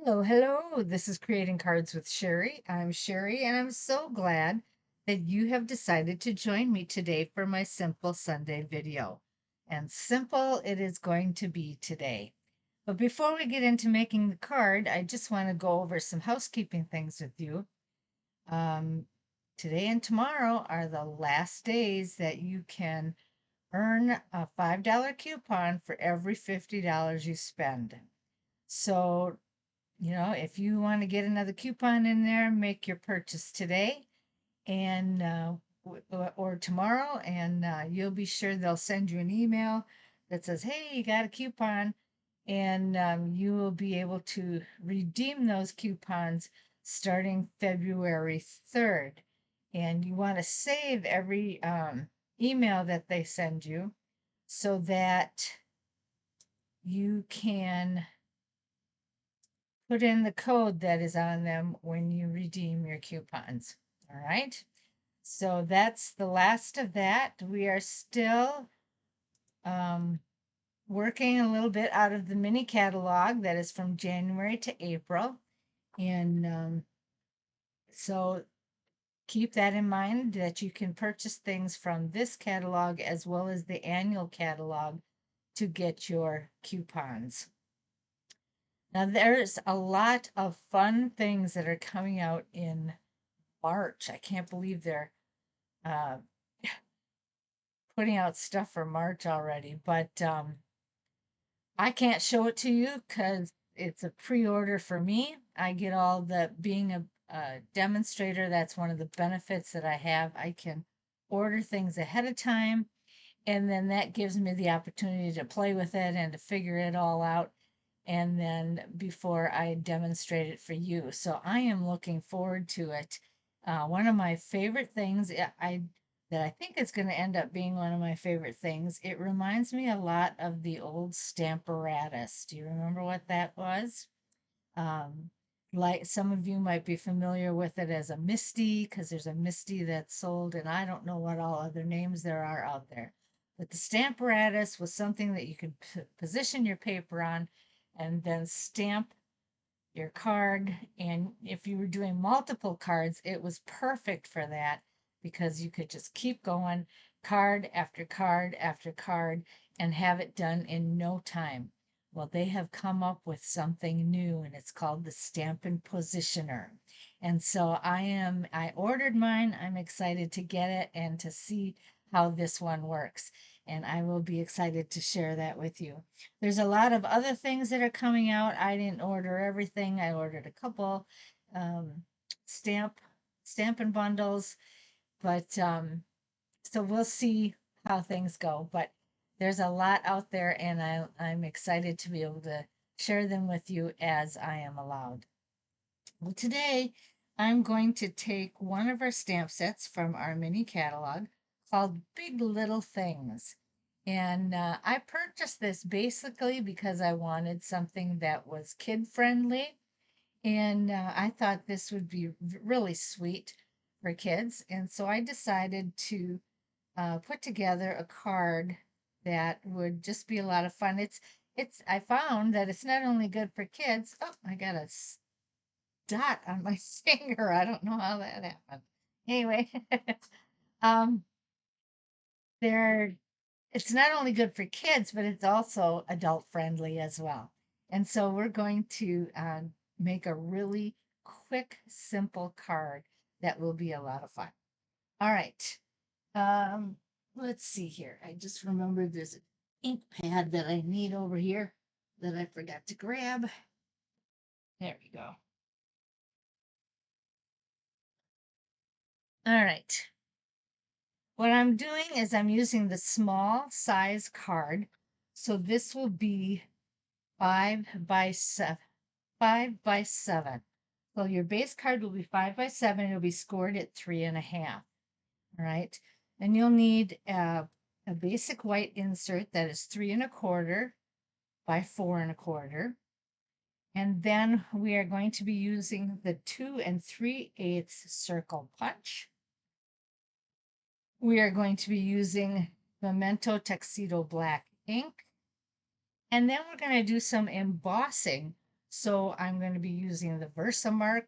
Hello, hello. This is Creating Cards with Sherry. I'm Sherry, and I'm so glad that you have decided to join me today for my Simple Sunday video. And simple it is going to be today. But before we get into making the card, I just want to go over some housekeeping things with you. Um, Today and tomorrow are the last days that you can earn a $5 coupon for every $50 you spend. So if you want to get another coupon in there, make your purchase today and or tomorrow, and you'll be sure they'll send you an email that says, "Hey, you got a coupon," and you will be able to redeem those coupons starting February 3rd. And you want to save every email that they send you so that you can put in the code that is on them when you redeem your coupons. All right. So that's the last of that. We are still um, working a little bit out of the mini catalog that is from January to April. And so keep that in mind that you can purchase things from this catalog as well as the annual catalog to get your coupons. Now, there's a lot of fun things that are coming out in March. I can't believe they're uh, putting out stuff for March already, but I can't show it to you because it's a pre-order for me. I get all the being a demonstrator. That's one of the benefits that I have. I can order things ahead of time, and then that gives me the opportunity to play with it and to figure it all out. And then before I demonstrate it for you. So I am looking forward to it. One of my favorite things, that I think it's going to end up being one of my favorite things. It reminds me a lot of the old Stamparatus. Do you remember what that was? Um, like some of you might be familiar with it as a Misty, because there's a Misty that's sold, and I don't know what all other names there are out there. But the Stamparatus was something that you could position your paper on and then stamp your card. And if you were doing multiple cards, it was perfect for that because you could just keep going card after card after card and have it done in no time. Well, they have come up with something new and it's called the Stampin' Positioner. And so I ordered mine. I'm excited to get it and to see how this one works. And I will be excited to share that with you. There's a lot of other things that are coming out. I didn't order everything. I ordered a couple um, stamp stamping bundles, but so we'll see how things go. But there's a lot out there, and I'm excited to be able to share them with you as I am allowed. Well, today I'm going to take one of our stamp sets from our mini catalog called Big Little Things. And I purchased this basically because I wanted something that was kid friendly. And I thought this would be really sweet for kids. And so I decided to put together a card that would just be a lot of fun. I found that it's not only good for kids. Oh, I got a dot on my finger. I don't know how that happened. Anyway, um, they're it's not only good for kids, but it's also adult friendly as well. And so we're going to make a really quick, simple card that will be a lot of fun. All right. Um, let's see here. I just remembered there's an ink pad that I need over here that I forgot to grab. There we go. All right. What I'm doing is I'm using the small size card. So this will be 5 by 7, 5 by 7. So your base card will be 5 by 7. It'll be scored at 3.5. All right. And you'll need a basic white insert that is 3.25 by 4.25. And then we are going to be using the 2 3/8 circle punch. We are going to be using Memento Tuxedo Black ink. And then we're going to do some embossing. So I'm going to be using the Versamark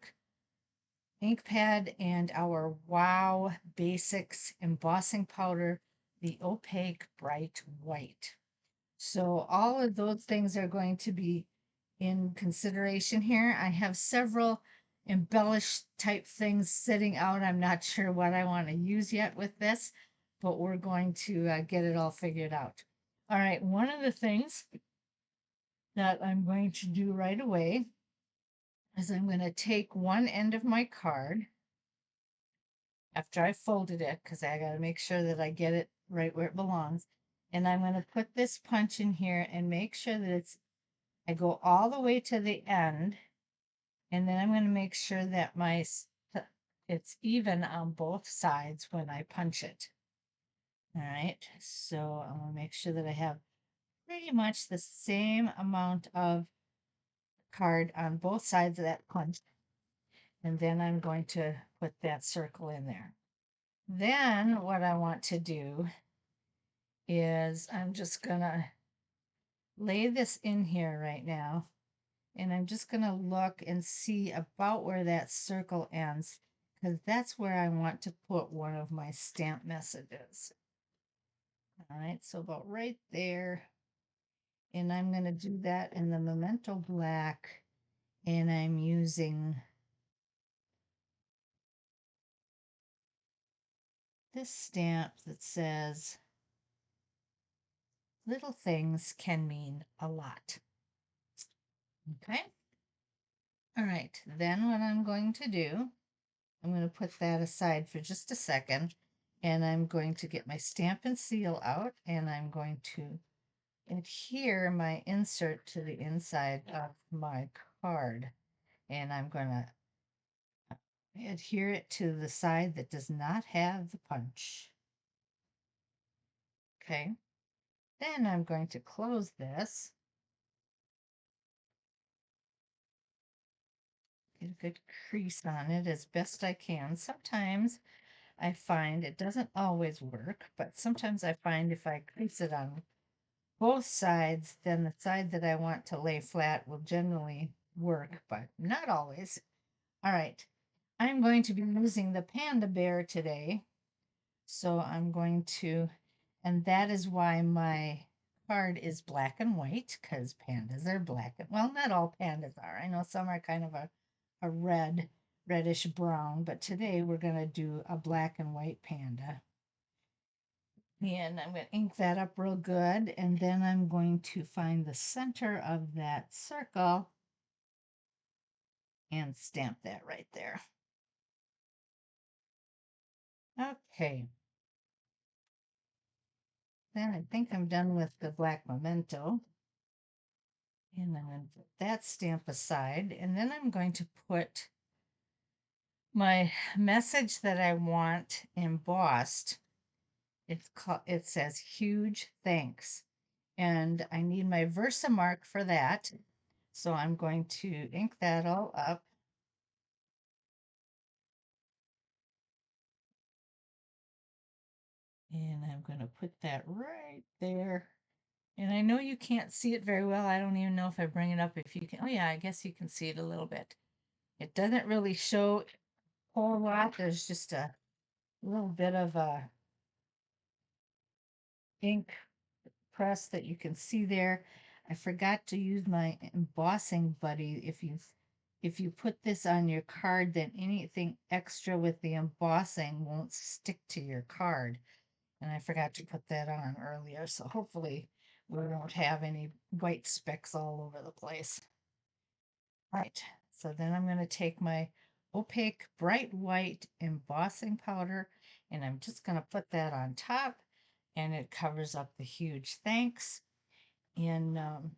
ink pad and our Wow Basics embossing powder, the opaque bright white. So all of those things are going to be in consideration here. I have several embellished type things sitting out. I'm not sure what I want to use yet with this, but we're going to get it all figured out. All right, one of the things that I'm going to do right away is I'm going to take one end of my card after I folded it, because I got to make sure that I get it right where it belongs. And I'm going to put this punch in here and make sure that I go all the way to the end. And then I'm going to make sure that it's even on both sides when I punch it. All right, so I'm going to make sure that I have pretty much the same amount of card on both sides of that punch. And then I'm going to put that circle in there. Then what I want to do is I'm just gonna lay this in here right now, and I'm just gonna look and see about where that circle ends, because that's where I want to put one of my stamp messages. All right, so about right there. And I'm gonna do that in the Memento Black, and I'm using this stamp that says, little things can mean a lot. Okay. All right, then what I'm going to do, I'm going to put that aside for just a second, and I'm going to get my stamp and seal out, and I'm going to adhere my insert to the inside of my card, and I'm going to adhere it to the side that does not have the punch. Okay, then I'm going to close this. Get a good crease on it as best I can. Sometimes I find it doesn't always work, but sometimes I find if I crease it on both sides, then the side that I want to lay flat will generally work, but not always. All right, I'm going to be using the Panda Bear today. So I'm going to, and that is why my card is black and white, because pandas are black. Well, not all pandas are. I know some are kind of a reddish brown, but today we're going to do a black and white panda. And I'm going to ink that up real good, and then I'm going to find the center of that circle and stamp that right there. Okay. Then I think I'm done with the black memento. And I'm going to put that stamp aside, and then I'm going to put my message that I want embossed. It says huge thanks, and I need my Versamark for that. So I'm going to ink that all up. And I'm going to put that right there. And I know you can't see it very well. I don't even know if I bring it up if you can. Oh yeah, I guess you can see it a little bit. It doesn't really show a whole lot. There's just a little bit of a ink press that you can see there. I forgot to use my embossing buddy. If you put this on your card, then anything extra with the embossing won't stick to your card. And I forgot to put that on earlier, so hopefully we won't have any white specks all over the place. All right, so then I'm going to take my opaque bright white embossing powder, and I'm just going to put that on top, and it covers up the huge thanks. And I'm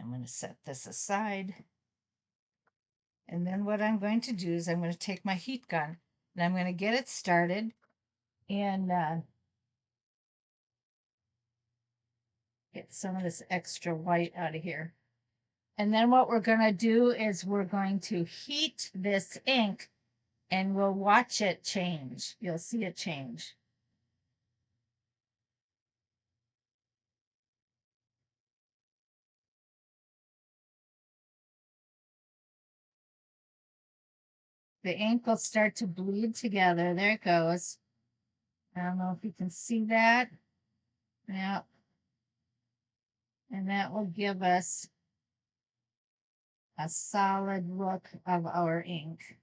going to set this aside. And then what I'm going to do is I'm going to take my heat gun, and I'm going to get it started, and get some of this extra white out of here. And then what we're going to do is we're going to heat this ink, and we'll watch it change. You'll see it change. the ink will start to bleed together. There it goes. I don't know if you can see that. Yeah. And that will give us a solid look of our ink.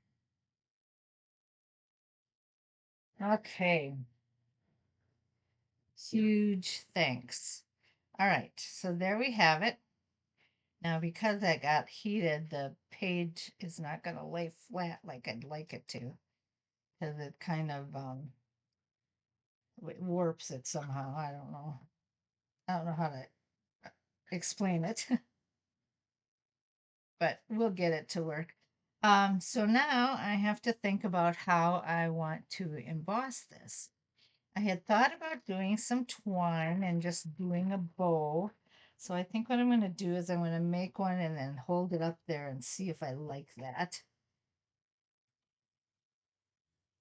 Okay. Huge thanks. All right. So there we have it. Now, because that got heated, the page is not going to lay flat like I'd like it to, because it kind of warps it somehow. I don't know. I don't know how to explain it, but we'll get it to work. So now I have to think about how I want to emboss this. I had thought about doing some twine and just doing a bow. So I think what I'm going to do is I'm going to make one and then hold it up there and see if I like that.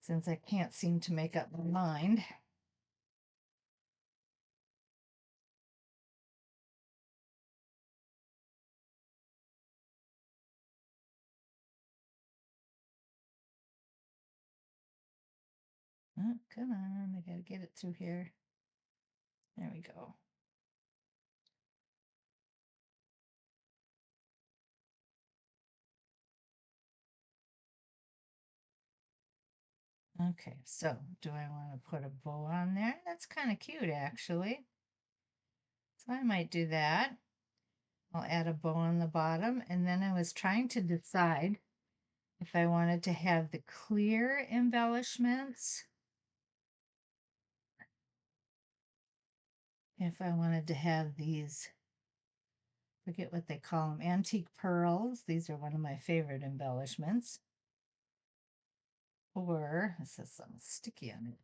Since I can't seem to make up my mind. Oh, come on, I gotta get it through here. There we go. Okay, so do I want to put a bow on there? That's kind of cute, actually. So I might do that. I'll add a bow on the bottom, and then I was trying to decide if I wanted to have the clear embellishments, if I wanted to have these, forget what they call them, antique pearls. These are one of my favorite embellishments. Or, this has some sticky on it.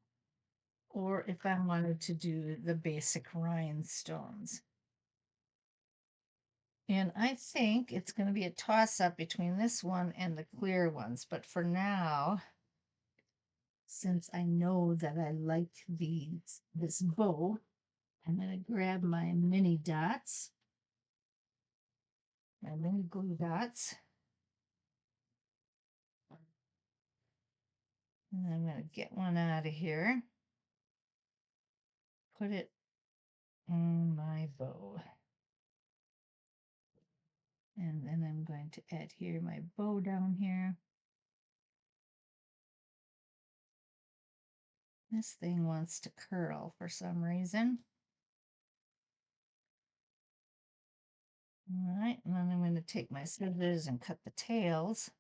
Or if I wanted to do the basic rhinestones. And I think it's going to be a toss up between this one and the clear ones. But for now, since I know that I like this bow, I'm going to grab my mini dots, my mini glue dots. And I'm going to get one out of here, put it on my bow. And then I'm going to add here my bow down here. This thing wants to curl for some reason. All right, and then I'm going to take my scissors and cut the tails.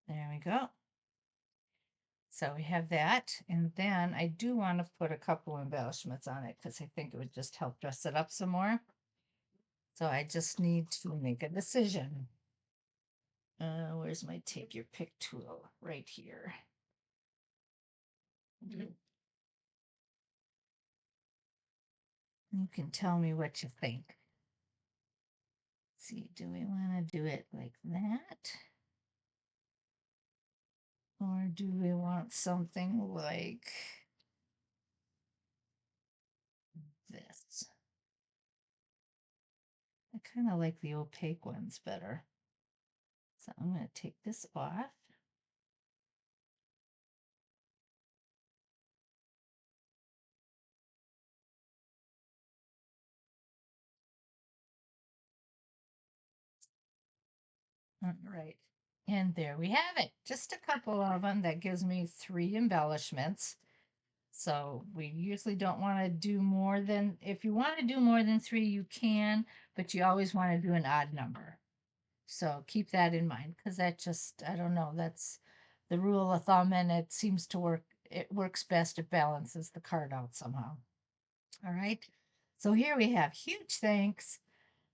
There we go. So we have that, and then I do want to put a couple embellishments on it because I think it would just help dress it up some more. So I just need to make a decision. Where's my take your pick tool? Right here. You can tell me what you think. Let's see, do we want to do it like that? Or do we want something like this? I kind of like the opaque ones better. So I'm going to take this off. All right. And there we have it. Just a couple of them. That gives me 3 embellishments. So we usually don't want to do more than, if you want to do more than 3, you can, but you always want to do an odd number. So keep that in mind because that just, I don't know, that's the rule of thumb and it seems to work. It works best. It balances the card out somehow. All right. So here we have huge thanks.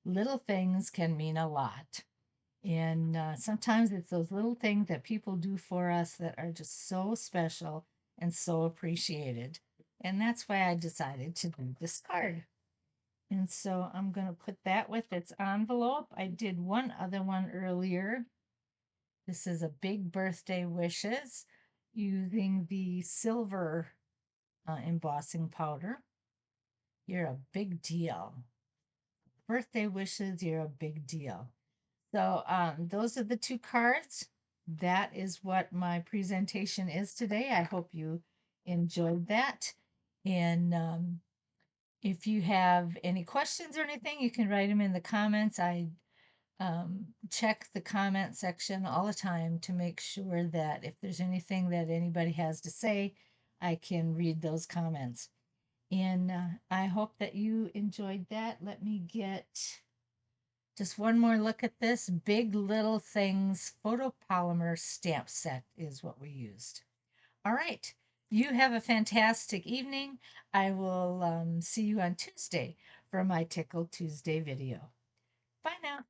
Little things can mean a lot. And sometimes it's those little things that people do for us that are just so special and so appreciated. And that's why I decided to do this card. And so I'm going to put that with its envelope. I did one other one earlier. This is a big birthday wishes using the silver embossing powder. You're a big deal. birthday wishes, you're a big deal. So those are the two cards. That is what my presentation is today. I hope you enjoyed that. And if you have any questions or anything, you can write them in the comments. I check the comment section all the time to make sure that if there's anything that anybody has to say, I can read those comments. And I hope that you enjoyed that. Let me get just one more look at this. Big Little Things photopolymer stamp set is what we used. All right. You have a fantastic evening. I will see you on Tuesday for my Tickle Tuesday video. Bye now.